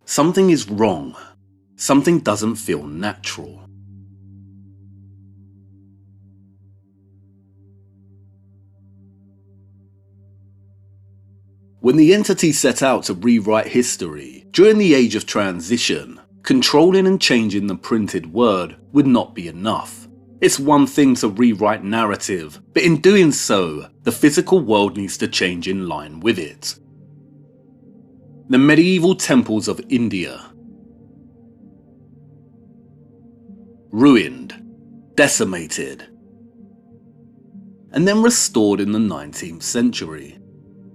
Something is wrong. Something doesn't feel natural. When the entity set out to rewrite history during the age of transition, controlling and changing the printed word would not be enough. It's one thing to rewrite narrative, but in doing so, the physical world needs to change in line with it. The medieval temples of India. Ruined, decimated, and then restored in the 19th century.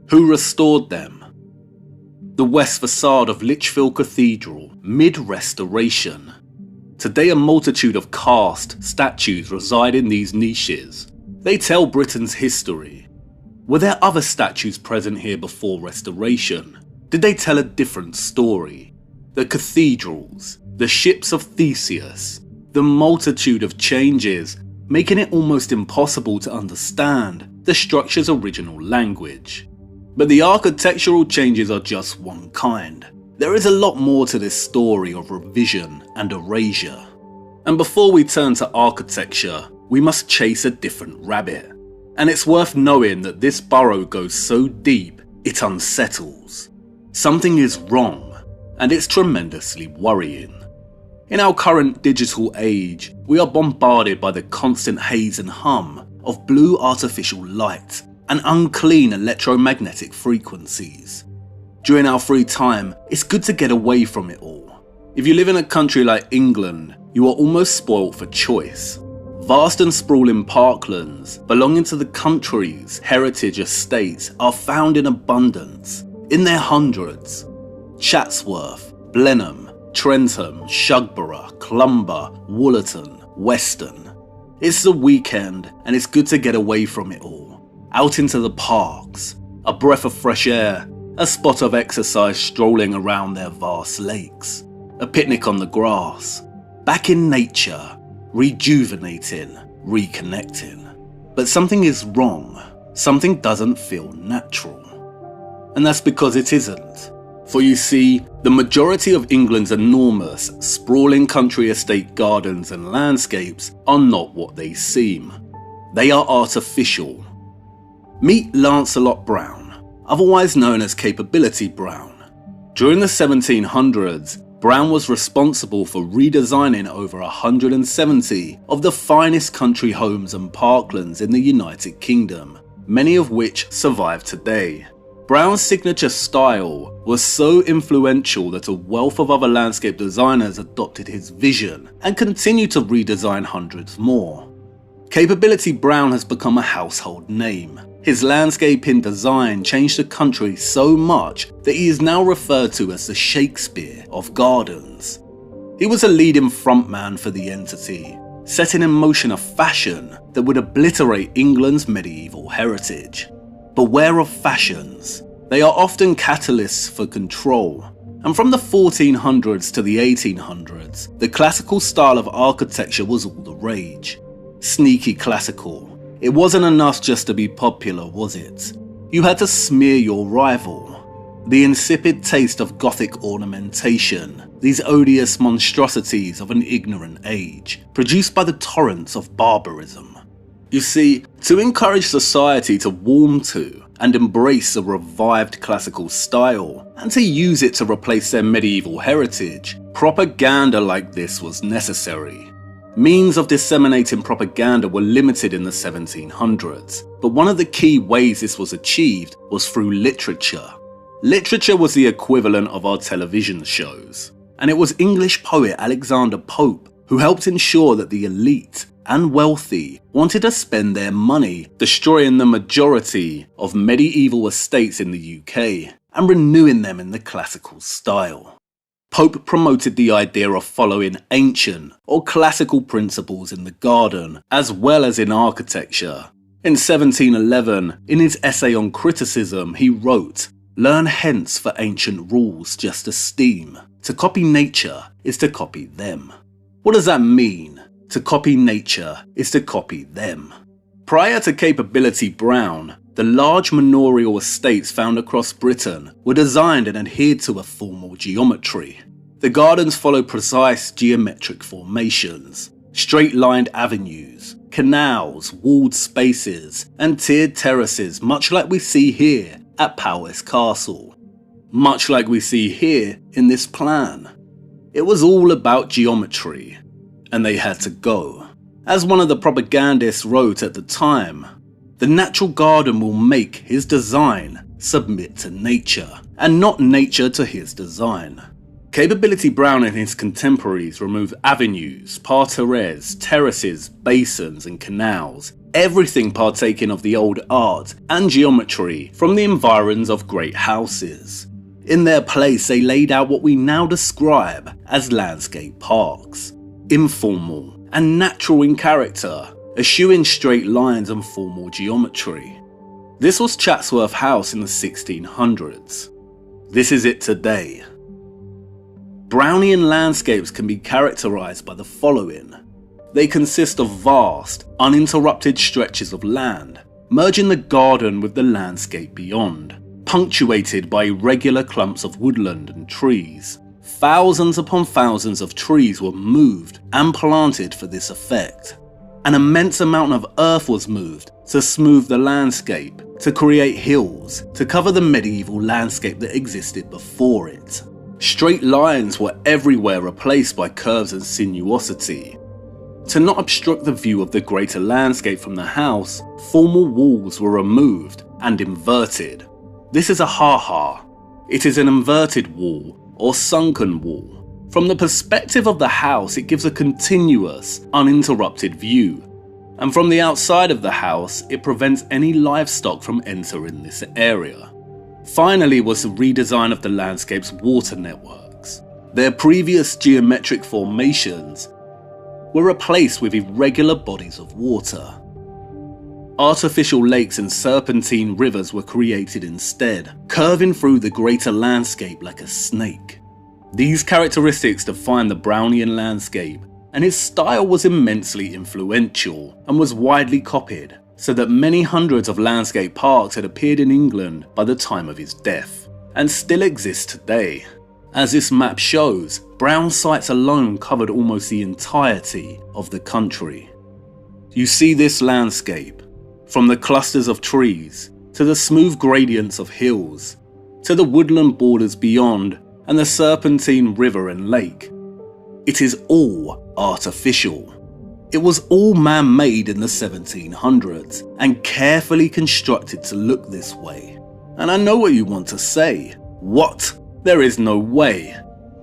Who restored them? The west facade of Lichfield Cathedral, mid-restoration. Today a multitude of cast statues reside in these niches. They tell Britain's history. Were there other statues present here before restoration? Did they tell a different story? The cathedrals, the ships of Theseus, the multitude of changes, making it almost impossible to understand the structure's original language. But the architectural changes are just one kind. There is a lot more to this story of revision and erasure. And before we turn to architecture, we must chase a different rabbit. And it's worth knowing that this burrow goes so deep, it unsettles. Something is wrong, and it's tremendously worrying. In our current digital age, we are bombarded by the constant haze and hum of blue artificial light and unclean electromagnetic frequencies. During our free time, it's good to get away from it all. If you live in a country like England, you are almost spoilt for choice. Vast and sprawling parklands belonging to the country's heritage estates are found in abundance, in their hundreds. Chatsworth, Blenheim, Trentham, Shugborough, Clumber, Woollerton, Weston. It's the weekend and it's good to get away from it all. Out into the parks, a breath of fresh air, a spot of exercise strolling around their vast lakes, a picnic on the grass, back in nature, rejuvenating, reconnecting. But something is wrong, something doesn't feel natural. And that's because it isn't. For you see, the majority of England's enormous, sprawling country estate gardens and landscapes are not what they seem. They are artificial. Meet Lancelot Brown, otherwise known as Capability Brown. During the 1700s, Brown was responsible for redesigning over 170 of the finest country homes and parklands in the United Kingdom, many of which survive today. Brown's signature style was so influential that a wealth of other landscape designers adopted his vision and continue to redesign hundreds more. Capability Brown has become a household name. His landscaping design changed the country so much that he is now referred to as the Shakespeare of gardens. He was a leading frontman for the entity, setting in motion a fashion that would obliterate England's medieval heritage. Beware of fashions. They are often catalysts for control. And from the 1400s to the 1800s, the classical style of architecture was all the rage. Sneaky classical. It wasn't enough just to be popular, was it? You had to smear your rival. The insipid taste of Gothic ornamentation, these odious monstrosities of an ignorant age, produced by the torrents of barbarism. You see, to encourage society to warm to and embrace a revived classical style, and to use it to replace their medieval heritage, propaganda like this was necessary. Means of disseminating propaganda were limited in the 1700s, but one of the key ways this was achieved was through literature. Literature was the equivalent of our television shows, and it was English poet Alexander Pope who helped ensure that the elite and wealthy wanted to spend their money destroying the majority of medieval estates in the UK and renewing them in the classical style. Pope promoted the idea of following ancient or classical principles in the garden as well as in architecture. In 1711, in his essay on criticism, he wrote, "Learn hence for ancient rules just esteem. To copy nature is to copy them." What does that mean? To copy nature is to copy them. Prior to Capability Brown, The large manorial estates found across Britain were designed and adhered to a formal geometry. The gardens follow precise geometric formations, straight-lined avenues, canals, walled spaces, and tiered terraces, much like we see here at Powys Castle. Much like we see here in this plan. It was all about geometry, and they had to go. As one of the propagandists wrote at the time, the natural garden will make his design submit to nature, and not nature to his design. Capability Brown and his contemporaries removed avenues, parterres, terraces, basins and canals, everything partaking of the old art and geometry from the environs of great houses. In their place, they laid out what we now describe as landscape parks, informal and natural in character, eschewing straight lines and formal geometry. This was Chatsworth House in the 1600s. This is it today. Brownian landscapes can be characterised by the following. They consist of vast, uninterrupted stretches of land, merging the garden with the landscape beyond, punctuated by irregular clumps of woodland and trees. Thousands upon thousands of trees were moved and planted for this effect. An immense amount of earth was moved to smooth the landscape, to create hills, to cover the medieval landscape that existed before it. Straight lines were everywhere replaced by curves and sinuosity. To not obstruct the view of the greater landscape from the house, formal walls were removed and inverted. This is a ha-ha. It is an inverted wall or sunken wall. From the perspective of the house, it gives a continuous, uninterrupted view. And from the outside of the house, it prevents any livestock from entering this area. Finally was the redesign of the landscape's water networks. Their previous geometric formations were replaced with irregular bodies of water. Artificial lakes and serpentine rivers were created instead, curving through the greater landscape like a snake. These characteristics define the Brownian landscape, and his style was immensely influential and was widely copied, so that many hundreds of landscape parks had appeared in England by the time of his death, and still exist today. As this map shows, Brown's sites alone covered almost the entirety of the country. You see this landscape, from the clusters of trees, to the smooth gradients of hills, to the woodland borders beyond, and the serpentine river and lake. It is all artificial. It was all man-made in the 1700s and carefully constructed to look this way. And I know what you want to say. What? There is no way.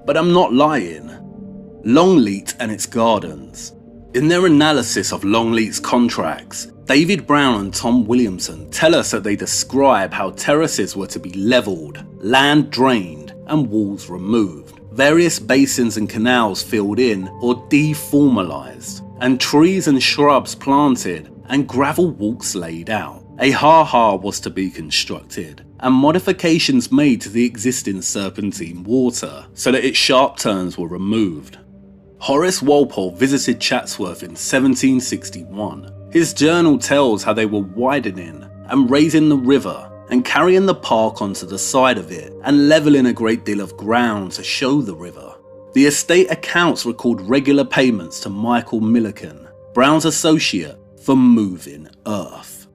But I'm not lying. Longleat and its gardens. In their analysis of Longleat's contracts, David Brown and Tom Williamson tell us that they describe how terraces were to be levelled, land drained, and walls removed, various basins and canals filled in or deformalised, and trees and shrubs planted and gravel walks laid out. A ha-ha was to be constructed, and modifications made to the existing serpentine water so that its sharp turns were removed. Horace Walpole visited Chatsworth in 1761. His journal tells how they were widening and raising the river and carrying the park onto the side of it and levelling a great deal of ground to show the river. The estate accounts record regular payments to Michael Milliken, Brown's associate, for moving earth.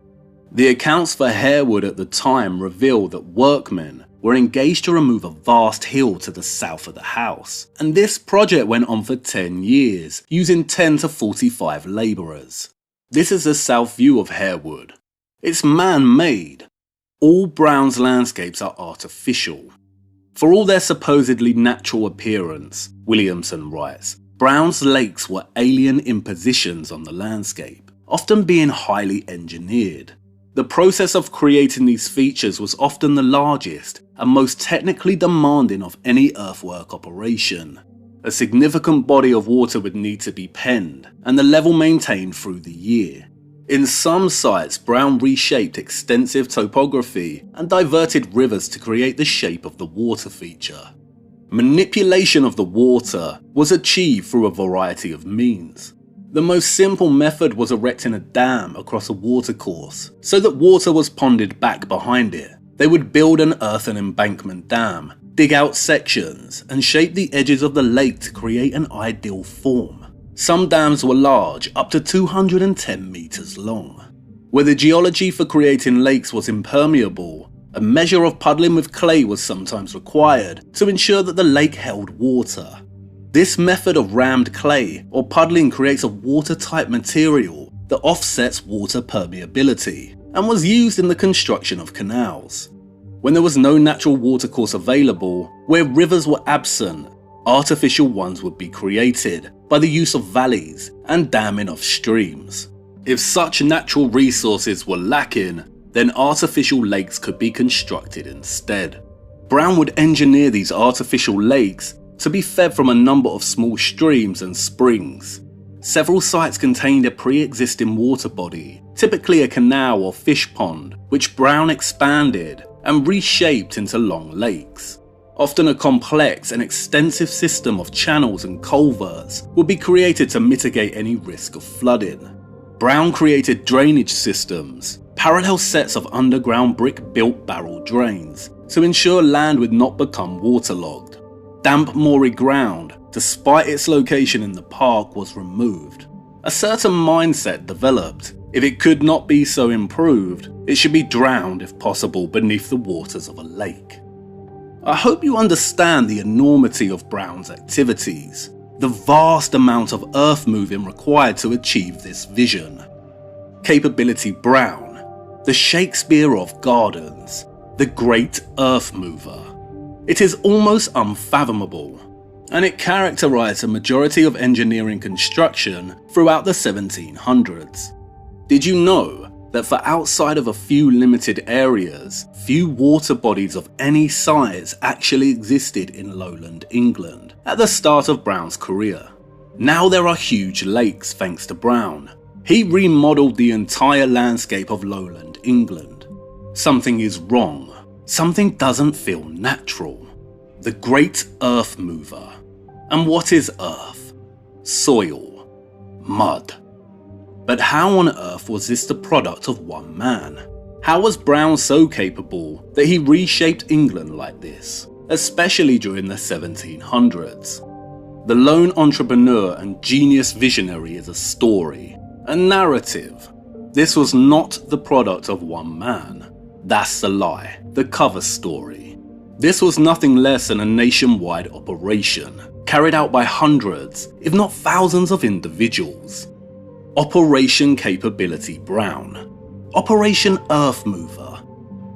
The accounts for Harewood at the time reveal that workmen were engaged to remove a vast hill to the south of the house, and this project went on for 10 years, using 10 to 45 labourers. This is the south view of Harewood. It's man-made. All Brown's landscapes are artificial. For all their supposedly natural appearance, Williamson writes, Brown's lakes were alien impositions on the landscape, often being highly engineered. The process of creating these features was often the largest and most technically demanding of any earthwork operation. A significant body of water would need to be penned, and the level maintained through the year. In some sites, Brown reshaped extensive topography and diverted rivers to create the shape of the water feature. Manipulation of the water was achieved through a variety of means. The most simple method was erecting a dam across a watercourse so that water was ponded back behind it. They would build an earthen embankment dam, dig out sections, and shape the edges of the lake to create an ideal form. Some dams were large, up to 210 meters long. Where the geology for creating lakes was impermeable, a measure of puddling with clay was sometimes required to ensure that the lake held water. This method of rammed clay or puddling creates a watertight material that offsets water permeability and was used in the construction of canals. When there was no natural watercourse available, where rivers were absent, artificial ones would be created by the use of valleys and damming of streams. If such natural resources were lacking, then artificial lakes could be constructed instead. Brown would engineer these artificial lakes to be fed from a number of small streams and springs. Several sites contained a pre-existing water body, typically a canal or fish pond, which Brown expanded and reshaped into long lakes. Often a complex and extensive system of channels and culverts would be created to mitigate any risk of flooding. Brown created drainage systems, parallel sets of underground brick-built barrel drains, to ensure land would not become waterlogged. Damp moory ground, despite its location in the park, was removed. A certain mindset developed. If it could not be so improved, it should be drowned if possible beneath the waters of a lake. I hope you understand the enormity of Brown's activities, the vast amount of earth moving required to achieve this vision. Capability Brown, the Shakespeare of gardens, the great earth mover. It is almost unfathomable, and it characterized a majority of engineering construction throughout the 1700s. Did you know that for outside of a few limited areas, few water bodies of any size actually existed in lowland England at the start of Brown's career? Now there are huge lakes thanks to Brown. He remodeled the entire landscape of lowland England. Something is wrong. Something doesn't feel natural. The great earth mover. And what is earth? Soil. Mud. But how on earth was this the product of one man? How was Brown so capable that he reshaped England like this, especially during the 1700s? The lone entrepreneur and genius visionary is a story, a narrative. This was not the product of one man. That's the lie, the cover story. This was nothing less than a nationwide operation, carried out by hundreds, if not thousands of individuals. Operation Capability Brown. Operation Earth Mover.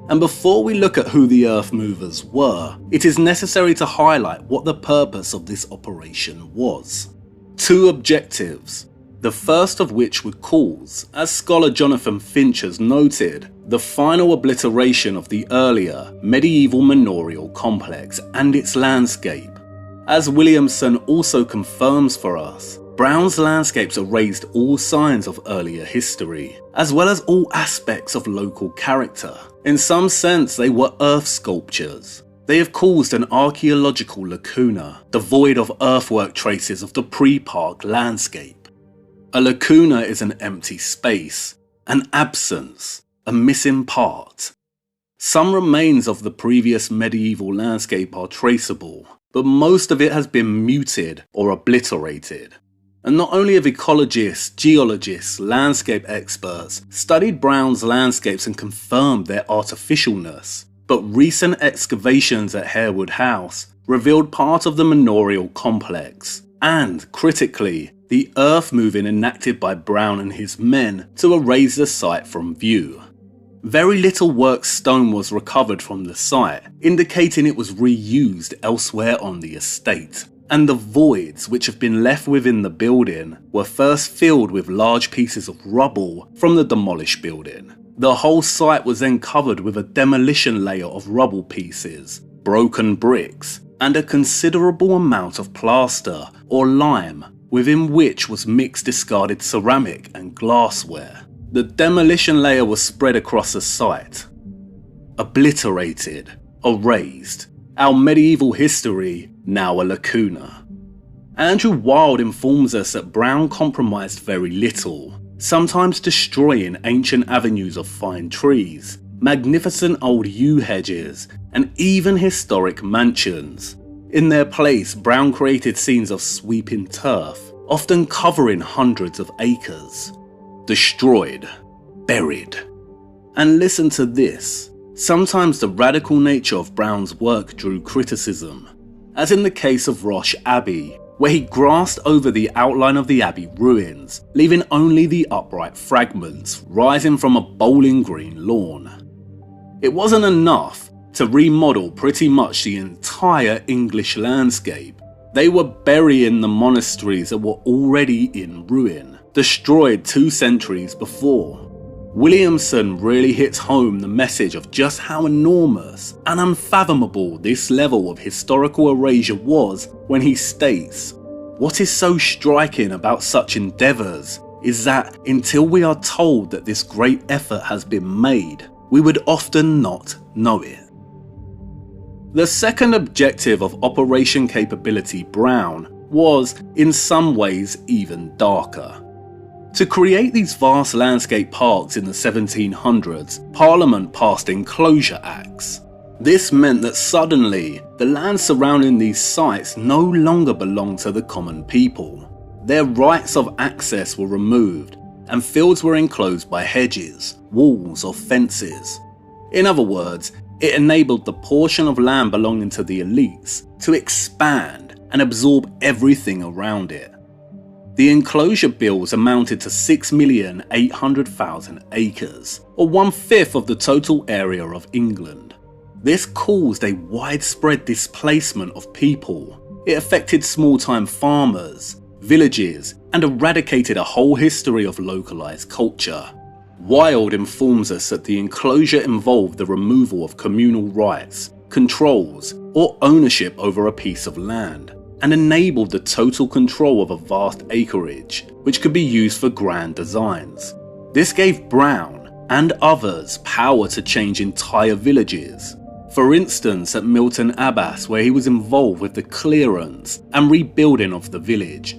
And before we look at who the Earth Movers were, it is necessary to highlight what the purpose of this operation was. Two objectives. The first of which would cause, as scholar Jonathan Finch has noted, the final obliteration of the earlier medieval manorial complex and its landscape. As Williamson also confirms for us, Brown's landscapes erased all signs of earlier history, as well as all aspects of local character. In some sense, they were earth sculptures. They have caused an archaeological lacuna, devoid of earthwork traces of the pre-park landscape. A lacuna is an empty space, an absence, a missing part. Some remains of the previous medieval landscape are traceable, but most of it has been muted or obliterated. And not only have ecologists, geologists, landscape experts studied Brown's landscapes and confirmed their artificialness, but recent excavations at Harewood House revealed part of the manorial complex, and, critically, the earth moving enacted by Brown and his men to erase the site from view. Very little worked stone was recovered from the site, indicating it was reused elsewhere on the estate, and the voids which have been left within the building were first filled with large pieces of rubble from the demolished building. The whole site was then covered with a demolition layer of rubble pieces, broken bricks, and a considerable amount of plaster or lime, within which was mixed discarded ceramic and glassware. The demolition layer was spread across the site. Obliterated, erased, our medieval history now a lacuna. Andrew Wild informs us that Brown compromised very little, sometimes destroying ancient avenues of fine trees, magnificent old yew hedges, and even historic mansions. In their place, Brown created scenes of sweeping turf, often covering hundreds of acres. Destroyed, buried. And listen to this. Sometimes the radical nature of Brown's work drew criticism, as in the case of Roche Abbey, where he grasped over the outline of the abbey ruins, leaving only the upright fragments rising from a bowling green lawn. It wasn't enough to remodel pretty much the entire English landscape. They were burying the monasteries that were already in ruin, destroyed 2 centuries before. Williamson really hits home the message of just how enormous and unfathomable this level of historical erasure was when he states, "What is so striking about such endeavours is that until we are told that this great effort has been made, we would often not know it." The second objective of Operation Capability Brown was, in some ways, even darker. To create these vast landscape parks in the 1700s, Parliament passed Enclosure Acts. This meant that suddenly, the land surrounding these sites no longer belonged to the common people. Their rights of access were removed, and fields were enclosed by hedges, walls, or fences. In other words, it enabled the portion of land belonging to the elites to expand and absorb everything around it. The enclosure bills amounted to 6,800,000 acres, or 1/5 of the total area of England. This caused a widespread displacement of people. It affected small-time farmers, villages, and eradicated a whole history of localized culture. Wild informs us that the enclosure involved the removal of communal rights, controls, or ownership over a piece of land, and enabled the total control of a vast acreage, which could be used for grand designs. This gave Brown and others power to change entire villages. For instance, at Milton Abbas, where he was involved with the clearance and rebuilding of the village.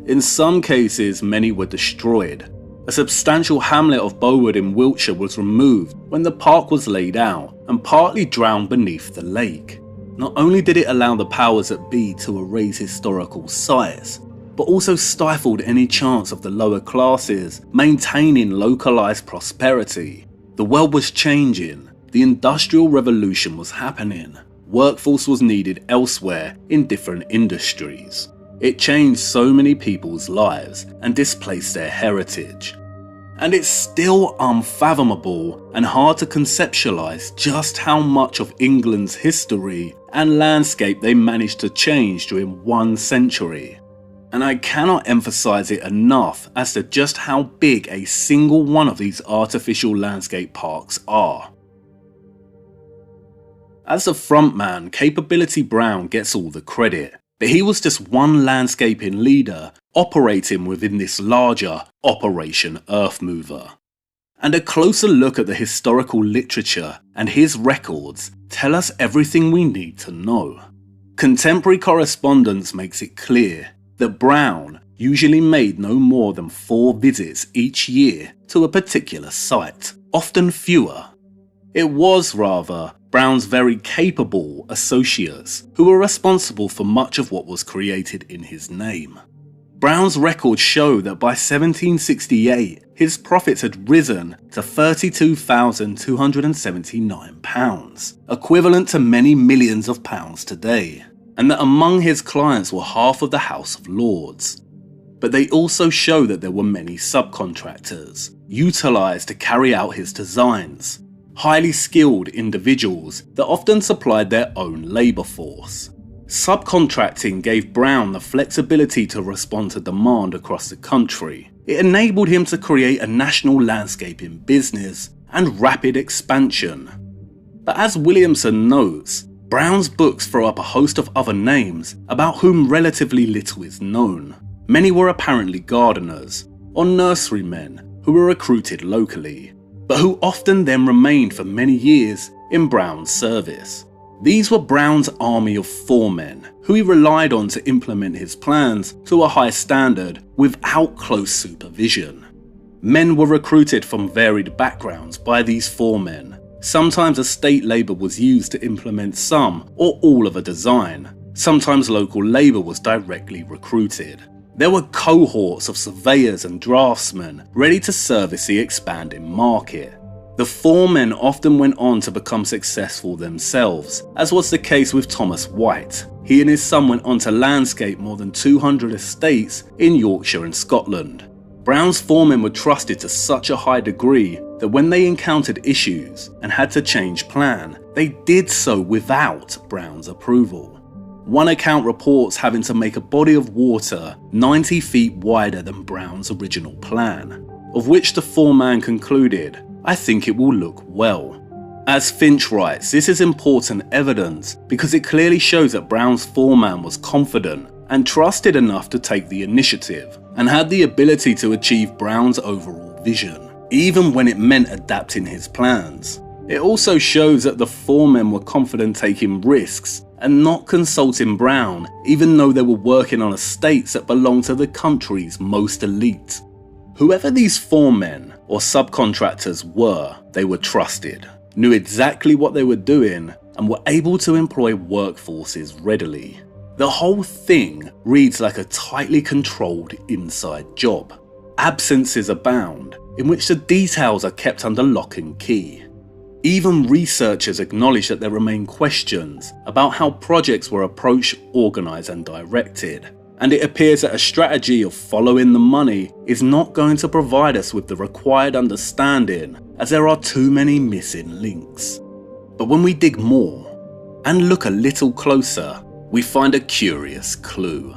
In some cases, many were destroyed. A substantial hamlet of Bowood in Wiltshire was removed when the park was laid out and partly drowned beneath the lake. Not only did it allow the powers that be to erase historical sites, but also stifled any chance of the lower classes maintaining localized prosperity. The world was changing, the Industrial Revolution was happening, workforce was needed elsewhere in different industries. It changed so many people's lives and displaced their heritage. And it's still unfathomable and hard to conceptualize just how much of England's history and landscape they managed to change during 1 century. And I cannot emphasize it enough as to just how big a single one of these artificial landscape parks are. As the frontman, Capability Brown gets all the credit, but he was just one landscaping leader operating within this larger Operation Earthmover. And a closer look at the historical literature and his records tell us everything we need to know. Contemporary correspondence makes it clear that Brown usually made no more than 4 visits each year to a particular site, often fewer. It was rather Brown's very capable associates who were responsible for much of what was created in his name. Brown's records show that by 1768, his profits had risen to £32,279, equivalent to many millions of pounds today, and that among his clients were half of the House of Lords. But they also show that there were many subcontractors, utilised to carry out his designs, highly skilled individuals that often supplied their own labour force. Subcontracting gave Brown the flexibility to respond to demand across the country. It enabled him to create a national landscaping business and rapid expansion. But as Williamson notes, Brown's books throw up a host of other names about whom relatively little is known. Many were apparently gardeners or nurserymen who were recruited locally, but who often then remained for many years in Brown's service. These were Brown's army of foremen, who he relied on to implement his plans to a high standard without close supervision. Men were recruited from varied backgrounds by these foremen. Sometimes estate labour was used to implement some or all of a design. Sometimes local labour was directly recruited. There were cohorts of surveyors and draftsmen ready to service the expanding market. The foremen often went on to become successful themselves, as was the case with Thomas White. He and his son went on to landscape more than 200 estates in Yorkshire and Scotland. Brown's foremen were trusted to such a high degree that when they encountered issues and had to change plan, they did so without Brown's approval. One account reports having to make a body of water 90 feet wider than Brown's original plan, of which the foreman concluded, "I think it will look well." As Finch writes, this is important evidence because it clearly shows that Brown's foreman was confident and trusted enough to take the initiative and had the ability to achieve Brown's overall vision, even when it meant adapting his plans. It also shows that the foremen were confident taking risks and not consulting Brown, even though they were working on estates that belonged to the country's most elite. Whoever these foremen or subcontractors were, they were trusted, knew exactly what they were doing, and were able to employ workforces readily. The whole thing reads like a tightly controlled inside job. Absences abound, in which the details are kept under lock and key. Even researchers acknowledge that there remain questions about how projects were approached, organised and directed, and it appears that a strategy of following the money is not going to provide us with the required understanding, as there are too many missing links. But when we dig more and look a little closer, we find a curious clue.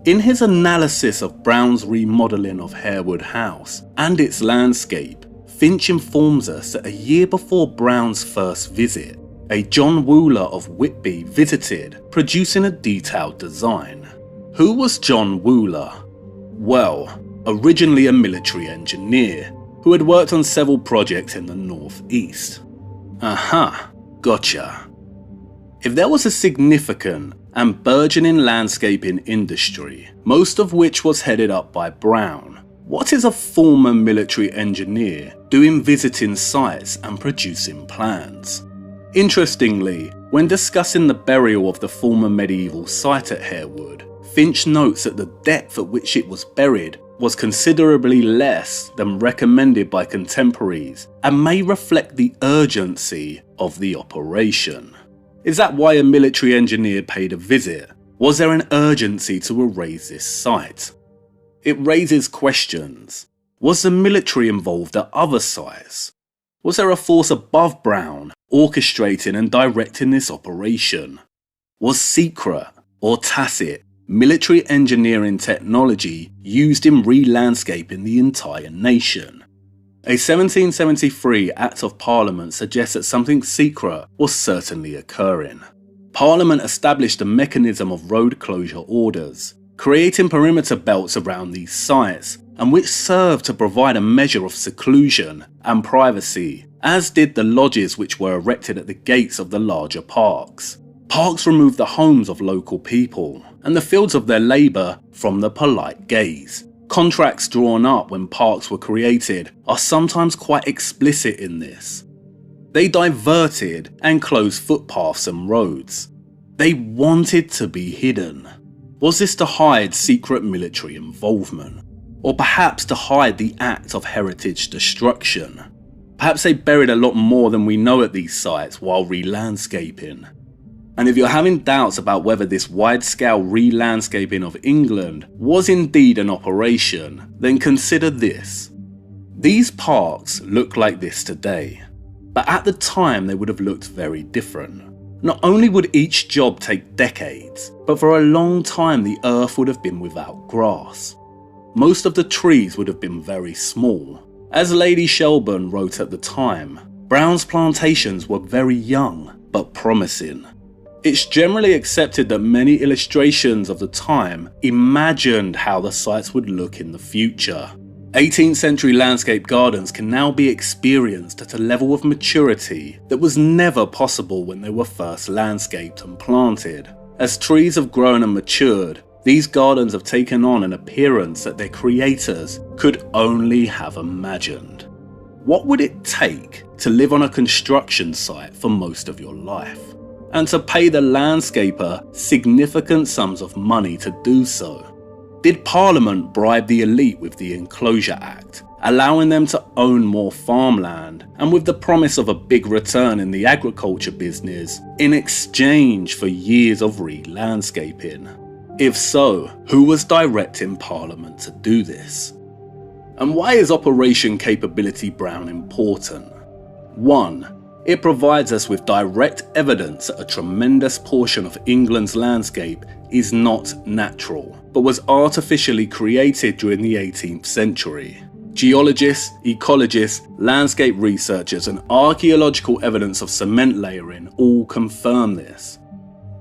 In his analysis of Brown's remodelling of Harewood House and its landscape, Finch informs us that a year before Brown's first visit, a John Wooler of Whitby visited, producing a detailed design. Who was John Wooler? Well, originally a military engineer who had worked on several projects in the northeast. Aha, gotcha. If there was a significant and burgeoning landscaping industry, most of which was headed up by Brown, what is a former military engineer doing visiting sites and producing plans? Interestingly, when discussing the burial of the former medieval site at Harewood, Finch notes that the depth at which it was buried was considerably less than recommended by contemporaries and may reflect the urgency of the operation. Is that why a military engineer paid a visit? Was there an urgency to erase this site? It raises questions. Was the military involved at other sites? Was there a force above Brown orchestrating and directing this operation? Was secret or tacit military engineering technology used in re-landscaping the entire nation? A 1773 Act of Parliament suggests that something secret was certainly occurring. Parliament established a mechanism of road closure orders, creating perimeter belts around these sites, and which served to provide a measure of seclusion and privacy, as did the lodges which were erected at the gates of the larger parks. Parks removed the homes of local people and the fields of their labour from the polite gaze. Contracts drawn up when parks were created are sometimes quite explicit in this. They diverted and closed footpaths and roads. They wanted to be hidden. Was this to hide secret military involvement? Or perhaps to hide the act of heritage destruction? Perhaps they buried a lot more than we know at these sites while re-landscaping. And if you're having doubts about whether this wide-scale re-landscaping of England was indeed an operation, then consider this. These parks look like this today, but at the time they would have looked very different. Not only would each job take decades, but for a long time the earth would have been without grass. Most of the trees would have been very small. As Lady Shelburne wrote at the time, Brown's plantations were very young, but promising. It's generally accepted that many illustrations of the time imagined how the sites would look in the future. 18th century landscape gardens can now be experienced at a level of maturity that was never possible when they were first landscaped and planted. As trees have grown and matured, these gardens have taken on an appearance that their creators could only have imagined. What would it take to live on a construction site for most of your life, and to pay the landscaper significant sums of money to do so? Did Parliament bribe the elite with the Enclosure Act, allowing them to own more farmland, and with the promise of a big return in the agriculture business in exchange for years of re-landscaping? If so, who was directing Parliament to do this? And why is Operation Capability Brown important? 1. It provides us with direct evidence that a tremendous portion of England's landscape is not natural, but was artificially created during the 18th century. Geologists, ecologists, landscape researchers, and archaeological evidence of cement layering all confirm this.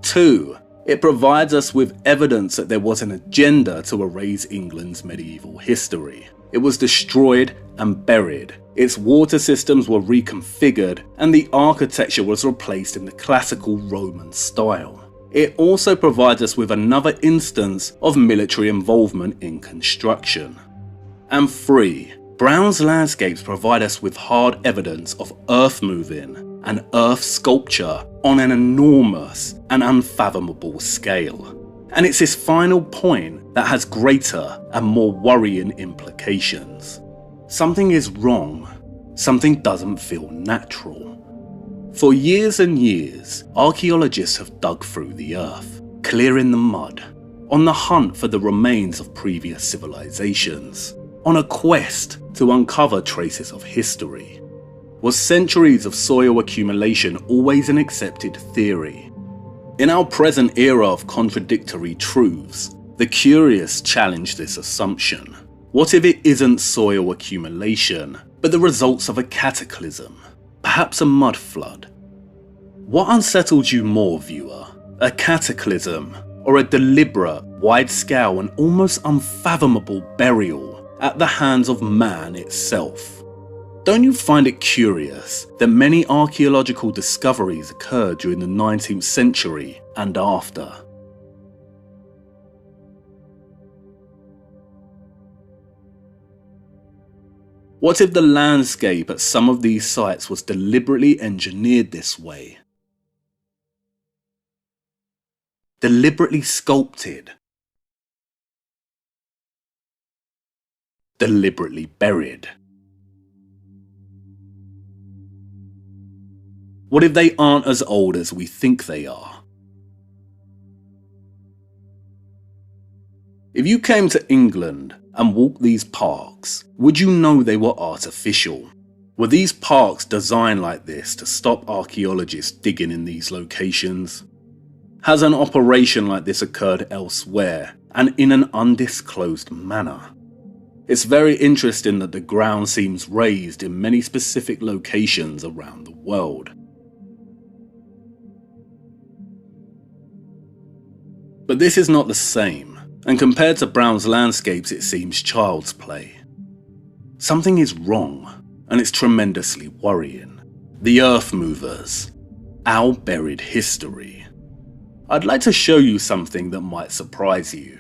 2. It provides us with evidence that there was an agenda to erase England's medieval history. It was destroyed and buried. Its water systems were reconfigured, and the architecture was replaced in the classical Roman style. It also provides us with another instance of military involvement in construction. And 3. Brown's landscapes provide us with hard evidence of earth moving and earth sculpture on an enormous and unfathomable scale. And it's this final point that has greater and more worrying implications. Something is wrong. Something doesn't feel natural. For years and years, archaeologists have dug through the earth, clearing the mud, on the hunt for the remains of previous civilizations, on a quest to uncover traces of history. Was centuries of soil accumulation always an accepted theory? In our present era of contradictory truths, the curious challenge this assumption. What if it isn't soil accumulation, but the results of a cataclysm, perhaps a mud flood? What unsettled you more, viewer? A cataclysm, or a deliberate, wide-scale and almost unfathomable burial at the hands of man itself? Don't you find it curious that many archaeological discoveries occurred during the 19th century and after? What if the landscape at some of these sites was deliberately engineered this way? Deliberately sculpted? Deliberately buried? What if they aren't as old as we think they are? If you came to England and walked these parks, would you know they were artificial? Were these parks designed like this to stop archaeologists digging in these locations? Has an operation like this occurred elsewhere and in an undisclosed manner? It's very interesting that the ground seems raised in many specific locations around the world. But this is not the same, and compared to Brown's landscapes it seems child's play. Something is wrong, and it's tremendously worrying. The Earth Movers, our buried history. I'd like to show you something that might surprise you.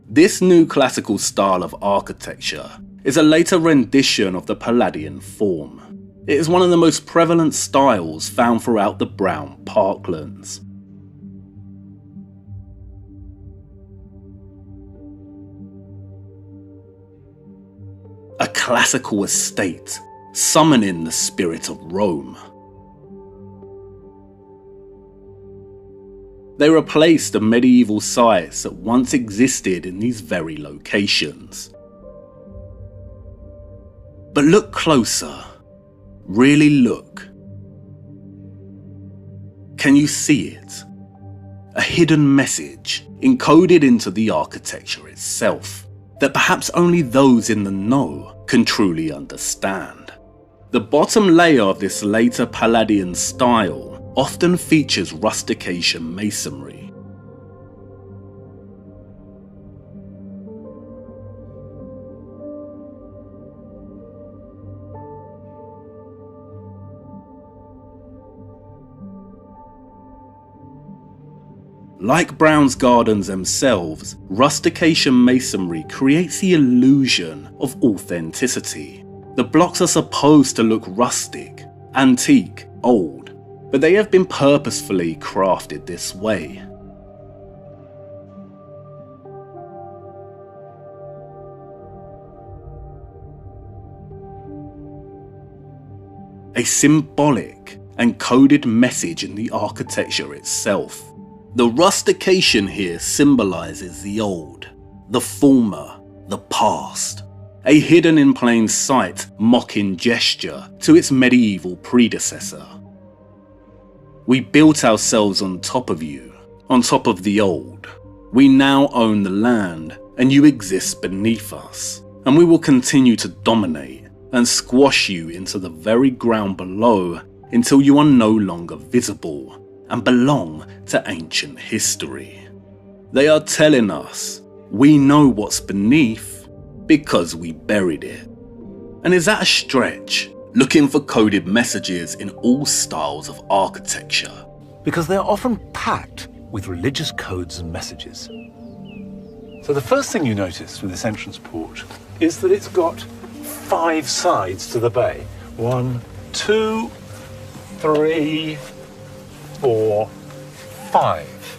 This new classical style of architecture is a later rendition of the Palladian form. It is one of the most prevalent styles found throughout the Brown parklands. A classical estate, summoning the spirit of Rome. They replaced the medieval sites that once existed in these very locations. But look closer. Really look. Can you see it? A hidden message encoded into the architecture itself that perhaps only those in the know can truly understand. The bottom layer of this later Palladian style often features rustication masonry. Like Brown's gardens themselves, rustication masonry creates the illusion of authenticity. The blocks are supposed to look rustic, antique, old, but they have been purposefully crafted this way. A symbolic and coded message in the architecture itself. The rustication here symbolises the old, the former, the past. A hidden in plain sight, mocking gesture to its medieval predecessor. We built ourselves on top of you, on top of the old. We now own the land, and you exist beneath us, and we will continue to dominate and squash you into the very ground below until you are no longer visible and belong to ancient history. They are telling us we know what's beneath because we buried it. And is that a stretch? Looking for coded messages in all styles of architecture. Because they're often packed with religious codes and messages. So the first thing you notice with this entrance porch is that it's got 5 sides to the bay. 1, 2, 3, 4, 5.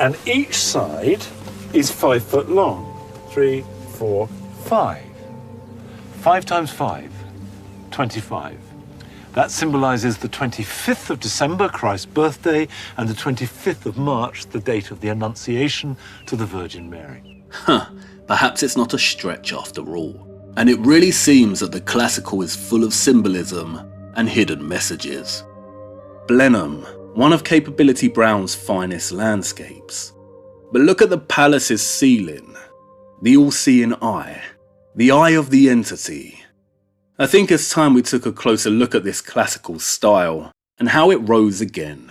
And each side is 5 foot long. 3, 4, 5. 5 times 5, 25. That symbolises the 25th of December, Christ's birthday, and the 25th of March, the date of the Annunciation to the Virgin Mary. Perhaps it's not a stretch after all. And it really seems that the classical is full of symbolism and hidden messages. Blenheim, one of Capability Brown's finest landscapes. But look at the palace's ceiling. The all-seeing eye. The eye of the entity. I think it's time we took a closer look at this classical style and how it rose again.